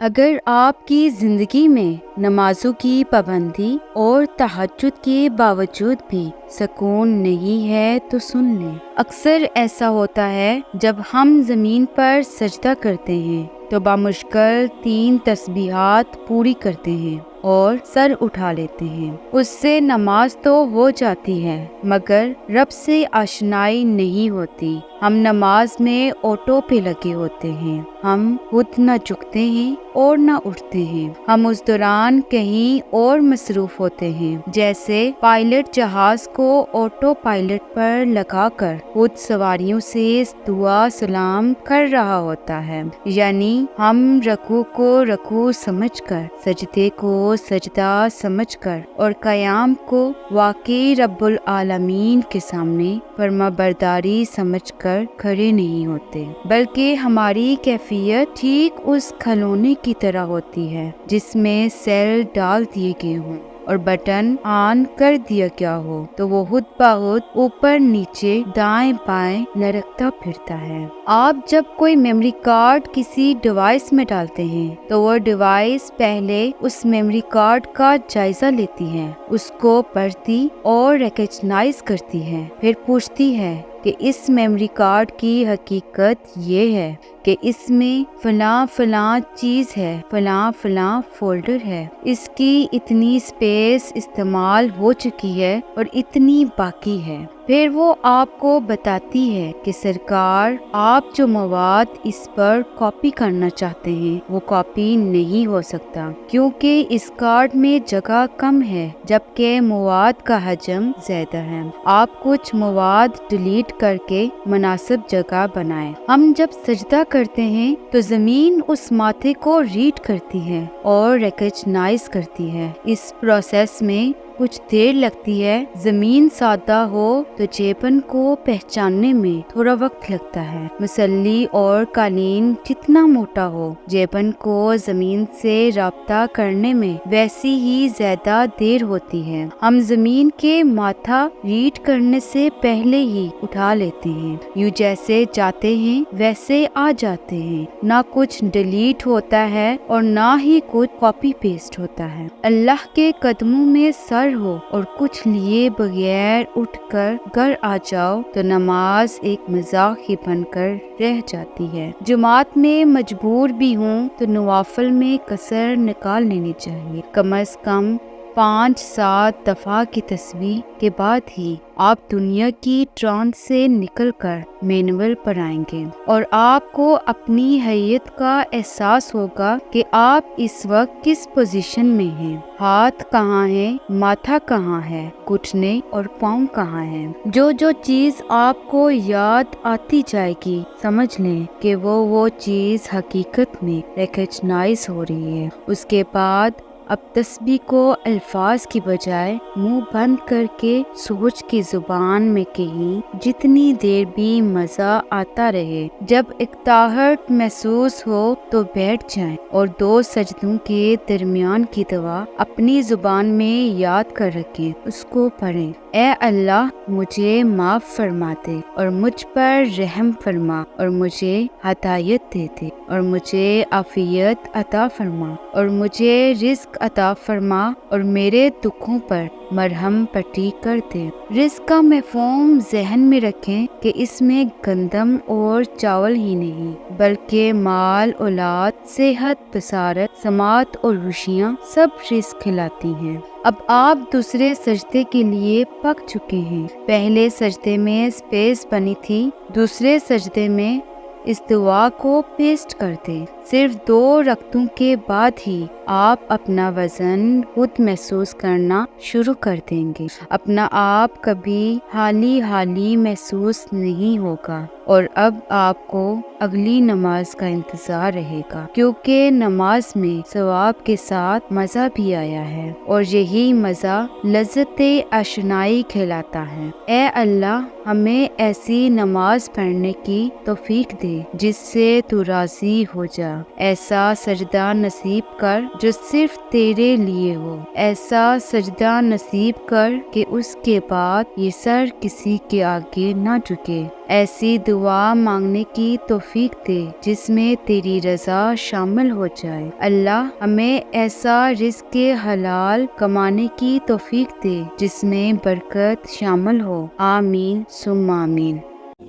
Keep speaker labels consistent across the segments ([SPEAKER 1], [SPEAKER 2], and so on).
[SPEAKER 1] اگر آپ کی زندگی میں نمازوں کی پابندی اور تہجد کے باوجود بھی سکون نہیں ہے تو سن لیں۔ اکثر ایسا ہوتا ہے جب ہم زمین پر سجدہ کرتے ہیں تو بامشکل 3 تسبیحات پوری کرتے ہیں اور سر اٹھا لیتے ہیں۔ اس سے نماز تو ہو جاتی ہے مگر رب سے آشنائی نہیں ہوتی۔ ہم نماز میں آٹو پہ لگے ہوتے ہیں، ہم خود نہ جھکتے ہیں اور نہ اٹھتے ہیں، ہم اس دوران کہیں اور مصروف ہوتے ہیں، جیسے پائلٹ جہاز کو آٹو پائلٹ پر لگا کر خود سواریوں سے دعا سلام کر رہا ہوتا ہے۔ یعنی ہم رکوع کو رکوع سمجھ کر، سجدے کو سجدہ سمجھ کر اور قیام کو واقعی رب العالمین کے سامنے فرمانبرداری سمجھ کر کھڑے نہیں ہوتے، بلکہ ہماری کیفیت ٹھیک اس کھلونے کی طرح ہوتی ہے جس میں سیل ڈال دیے گئے ہوں اور بٹن آن کر دیا گیا ہو تو وہ خود بخود اوپر نیچے دائیں بائیں لڑکتا پھرتا ہے۔ آپ جب کوئی میموری کارڈ کسی ڈیوائس میں ڈالتے ہیں تو وہ ڈیوائس پہلے اس میموری کارڈ کا جائزہ لیتی ہے، اس کو پڑھتی اور ریکگنائز کرتی ہے، پھر پوچھتی ہے کہ اس میموری کارڈ کی حقیقت یہ ہے کہ اس میں فلاں فلاں چیز ہے، فلاں فلاں فولڈر ہے، اس کی اتنی اسپیس استعمال ہو چکی ہے اور اتنی باقی ہے۔ پھر وہ آپ کو بتاتی ہے کہ سرکار آپ جو مواد اس پر کاپی کرنا چاہتے ہیں وہ کاپی نہیں ہو سکتا کیونکہ اس کارڈ میں جگہ کم ہے جبکہ مواد کا حجم زیادہ ہے۔ آپ کچھ مواد ڈیلیٹ کر کے مناسب جگہ بنائیں۔ ہم جب سجدہ کرتے ہیں تو زمین اس ماتھے کو ریڈ کرتی ہے اور ریکگنائز کرتی ہے۔ اس پروسیس میں کچھ دیر لگتی ہے۔ زمین سادہ ہو تو جیبن کو پہچاننے میں تھوڑا وقت لگتا ہے۔ مصلی اور قالین جتنا موٹا ہو، جیبن کو زمین سے رابطہ کرنے میں ویسی ہی زیادہ دیر ہوتی ہے۔ ہم زمین کے ماتھا ریڈ کرنے سے پہلے ہی اٹھا لیتے ہیں، یوں جیسے جاتے ہیں ویسے آ جاتے ہیں، نہ کچھ ڈیلیٹ ہوتا ہے اور نہ ہی کچھ کاپی پیسٹ ہوتا ہے۔ اللہ کے قدموں میں سر ہو اور کچھ لیے بغیر اٹھ کر گھر آ جاؤ تو نماز ایک مذاق ہی بن کر رہ جاتی ہے۔ جماعت میں مجبور بھی ہوں تو نوافل میں کسر نکال لینی چاہیے۔ کم از کم 5-7 دفعہ کی تسبیح کے بعد ہی آپ دنیا کی ٹرانس سے نکل کر مینول پر آئیں گے اور آپ کو اپنی حیت کا احساس ہوگا کہ آپ اس وقت کس پوزیشن میں ہیں، ہاتھ کہاں ہے، ماتھا کہاں ہے، گھٹنے اور پاؤں کہاں ہیں۔ جو چیز آپ کو یاد آتی جائے گی سمجھ لیں کہ وہ چیز حقیقت میں ریکگنائز ہو رہی ہے۔ اس کے بعد اب تسبیح کو الفاظ کی بجائے منہ بند کر کے سوچ کے زبان میں کہیں، جتنی دیر بھی مزہ آتا رہے۔ جب اکتاہٹ محسوس ہو تو بیٹھ جائیں اور 2 سجدوں کے درمیان کی دعا اپنی زبان میں یاد کر رکھیں، اس کو پڑھیں۔ اے اللہ مجھے معاف فرما دے اور مجھ پر رحم فرما اور مجھے ہدایت دے دے اور مجھے عافیت عطا فرما اور مجھے رزق عطا فرما اور میرے دکھوں پر مرہم پٹی کر دے۔ رزق کا مفہوم ذہن میں رکھیں کہ اس میں گندم اور چاول ہی نہیں بلکہ مال، اولاد، صحت، بصارت، سماعت اور خوشیاں سب رزق کھلاتی ہیں۔ اب آپ دوسرے سجدے کے لیے پک چکے ہیں۔ پہلے سجدے میں اسپیس بنی تھی، دوسرے سجدے میں اس دعا کو پیسٹ کر دیں۔ صرف 2 رکعتوں کے بعد ہی آپ اپنا وزن خود محسوس کرنا شروع کر دیں گے۔ اپنا آپ کبھی حالی محسوس نہیں ہوگا اور اب آپ کو اگلی نماز کا انتظار رہے گا کیونکہ نماز میں ثواب کے ساتھ مزہ بھی آیا ہے اور یہی مزہ لذت آشنائی کہلاتا ہے۔ اے اللہ ہمیں ایسی نماز پڑھنے کی توفیق دے جس سے تو راضی ہو جائے۔ اللہ ایسا سجدہ نصیب کر جو صرف تیرے لیے ہو، ایسا سجدہ نصیب کر کہ اس کے بعد یہ سر کسی کے آگے نہ جھکے، ایسی دعا مانگنے کی توفیق دے جس میں تیری رضا شامل ہو جائے۔ اللہ ہمیں ایسا رزق حلال کمانے کی توفیق دے جس میں برکت شامل ہو، آمین ثم آمین۔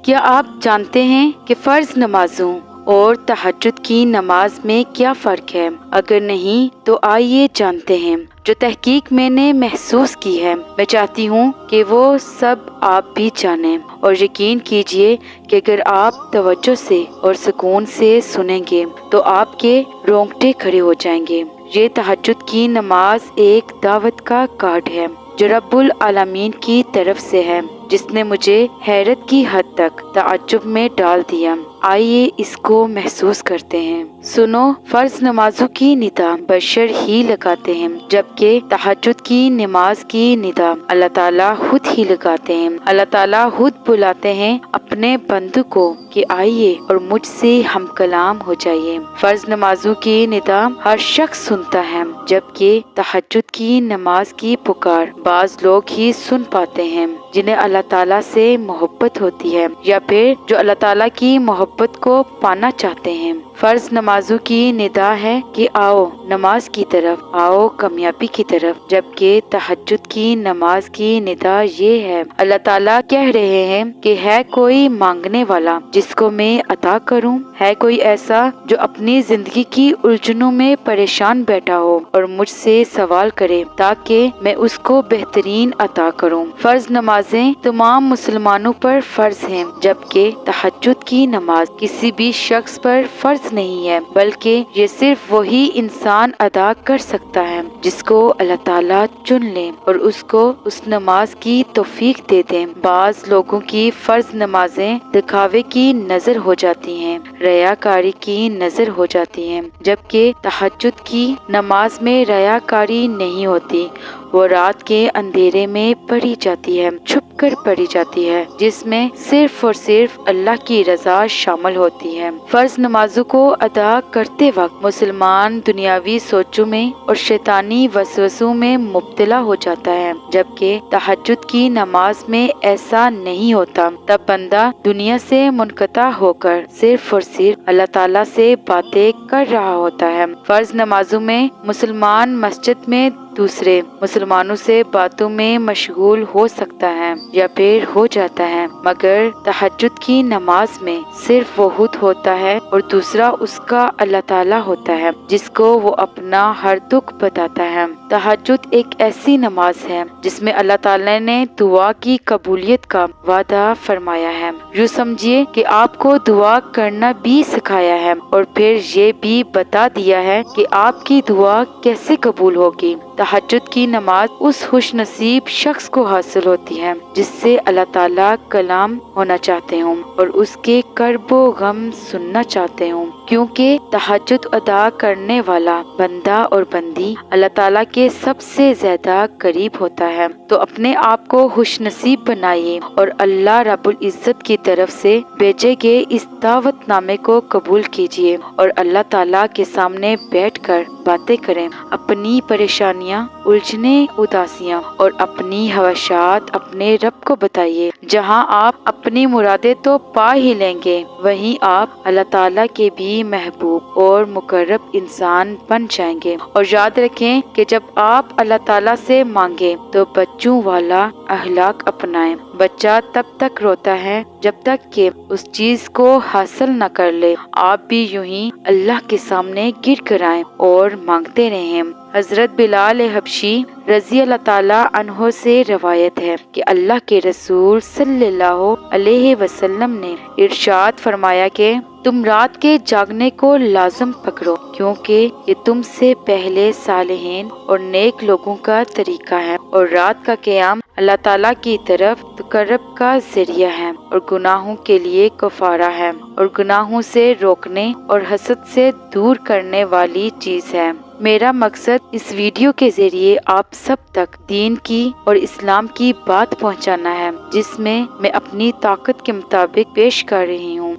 [SPEAKER 1] کیا آپ جانتے ہیں کہ فرض نمازوں اور تہجد کی نماز میں کیا فرق ہے؟ اگر نہیں تو آئیے جانتے ہیں۔ جو تحقیق میں نے محسوس کی ہے، میں چاہتی ہوں کہ وہ سب آپ بھی جانیں، اور یقین کیجئے کہ اگر آپ توجہ سے اور سکون سے سنیں گے تو آپ کے رونگٹے کھڑے ہو جائیں گے۔ یہ تہجد کی نماز ایک دعوت کا کارڈ ہے جو رب العالمین کی طرف سے ہے، جس نے مجھے حیرت کی حد تک تعجب میں ڈال دیا۔ آئیے اس کو محسوس کرتے ہیں۔ سنو، فرض نمازوں کی ندا بشر ہی لگاتے ہیں، جبکہ تہجد کی نماز کی ندا اللہ تعالیٰ خود ہی لگاتے ہیں۔ اللہ تعالیٰ خود بلاتے ہیں اپنے بندوں کو کہ آئیے اور مجھ سے ہم کلام ہو جائیے۔ فرض نمازوں کی ندا ہر شخص سنتا ہے، جبکہ تہجد کی نماز کی پکار بعض لوگ ہی سن پاتے ہیں جنہیں اللہ تعالیٰ سے محبت ہوتی ہے، یا پھر جو اللہ تعالیٰ کی محبت کو پانا چاہتے ہیں۔ فرض نمازوں کی ندا ہے کہ آؤ نماز کی طرف، آؤ کامیابی کی طرف، جبکہ تہجد کی نماز کی ندا یہ ہے، اللہ تعالیٰ کہہ رہے ہیں کہ ہے کوئی مانگنے والا جس کو میں عطا کروں، ہے کوئی ایسا جو اپنی زندگی کی الجھنوں میں پریشان بیٹھا ہو اور مجھ سے سوال کرے تاکہ میں اس کو بہترین عطا کروں۔ فرض نمازیں تمام مسلمانوں پر فرض ہیں، جبکہ تہجد کی نماز کسی بھی شخص پر فرض نہیں ہے، بلکہ یہ صرف وہی انسان ادا کر سکتا ہے جس کو اللہ تعالیٰ چن لے اور اس کو اس نماز کی توفیق دے دیں۔ بعض لوگوں کی فرض نمازیں دکھاوے کی نظر ہو جاتی ہیں، ریاکاری کی نظر ہو جاتی ہیں، جبکہ تہجد کی نماز میں ریاکاری نہیں ہوتی، وہ رات کے اندھیرے میں پڑھی جاتی ہے، چھپ کر پڑھی جاتی ہے، جس میں صرف اور صرف اللہ کی رضا شامل ہوتی ہے۔ فرض نمازوں کو ادا کرتے وقت مسلمان دنیاوی سوچوں میں اور شیطانی وسوسوں میں مبتلا ہو جاتا ہے، جبکہ تہجد کی نماز میں ایسا نہیں ہوتا۔ تب بندہ دنیا سے منقطع ہو کر صرف اور صرف اللہ تعالیٰ سے باتیں کر رہا ہوتا ہے۔ فرض نمازوں میں مسلمان مسجد میں دوسرے مسلمانوں سے باتوں میں مشغول ہو سکتا ہے یا پھر ہو جاتا ہے، مگر تہجد کی نماز میں صرف وہ خود ہوتا ہے اور دوسرا اس کا اللہ تعالیٰ ہوتا ہے جس کو وہ اپنا ہر دکھ بتاتا ہے۔ تہجد ایک ایسی نماز ہے جس میں اللہ تعالیٰ نے دعا کی قبولیت کا وعدہ فرمایا ہے۔ یوں سمجھیے کہ آپ کو دعا کرنا بھی سکھایا ہے اور پھر یہ بھی بتا دیا ہے کہ آپ کی دعا کیسے قبول ہوگی۔ تہجد کی نماز اس خوش نصیب شخص کو حاصل ہوتی ہے جس سے اللہ تعالیٰ کلام ہونا چاہتے ہوں اور اس کے کرب و غم سننا چاہتے ہوں، کیونکہ تہجد ادا کرنے والا بندہ اور بندی اللہ تعالیٰ کے سب سے زیادہ قریب ہوتا ہے۔ تو اپنے آپ کو خوش نصیب بنائیے اور اللہ رب العزت کی طرف سے بھیجے گئے اس دعوت نامے کو قبول کیجیے اور اللہ تعالیٰ کے سامنے بیٹھ کر باتیں کریں، اپنی پریشانیاں، الجھنے، اداسیاں اور اپنی خواہشات اپنے رب کو بتائیے۔ جہاں آپ اپنی مرادیں تو پا ہی لیں گے، وہیں آپ اللہ تعالیٰ کے بھی محبوب اور مقرب انسان بن جائیں گے۔ اور یاد رکھیں کہ جب آپ اللہ تعالیٰ سے مانگیں تو بچوں والا اخلاق اپنائیں۔ بچہ تب تک روتا ہے جب تک کہ اس چیز کو حاصل نہ کر لے۔ آپ بھی یوں ہی اللہ کے سامنے گر کر آئیں اور مانگتے رہیں۔ حضرت بلال حبشی رضی اللہ تعالیٰ عنہ سے روایت ہے کہ اللہ کے رسول صلی اللہ علیہ وسلم نے ارشاد فرمایا کہ تم رات کے جاگنے کو لازم پکڑو، کیونکہ یہ تم سے پہلے صالحین اور نیک لوگوں کا طریقہ ہے، اور رات کا قیام اللہ تعالیٰ کی طرف تقرب کا ذریعہ ہے اور گناہوں کے لیے کفارہ ہے اور گناہوں سے روکنے اور حسد سے دور کرنے والی چیز ہے۔ میرا مقصد اس ویڈیو کے ذریعے آپ سب تک دین کی اور اسلام کی بات پہنچانا ہے، جس میں میں اپنی طاقت کے مطابق پیش کر رہی ہوں،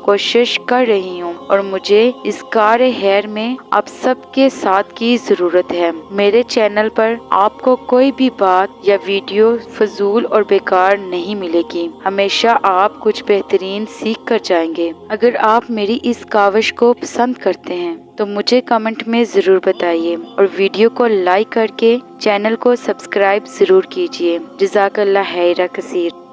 [SPEAKER 1] کوشش کر رہی ہوں، اور مجھے اس کار خیر میں آپ سب کے ساتھ کی ضرورت ہے۔ میرے چینل پر آپ کو کوئی بھی بات یا ویڈیو فضول اور بیکار نہیں ملے گی، ہمیشہ آپ کچھ بہترین سیکھ کر جائیں گے۔ اگر آپ میری اس کاوش کو پسند کرتے ہیں تو مجھے کمنٹ میں ضرور بتائیے، اور ویڈیو کو لائک کر کے چینل کو سبسکرائب ضرور کیجیے۔ جزاک اللہ خیر کثیر۔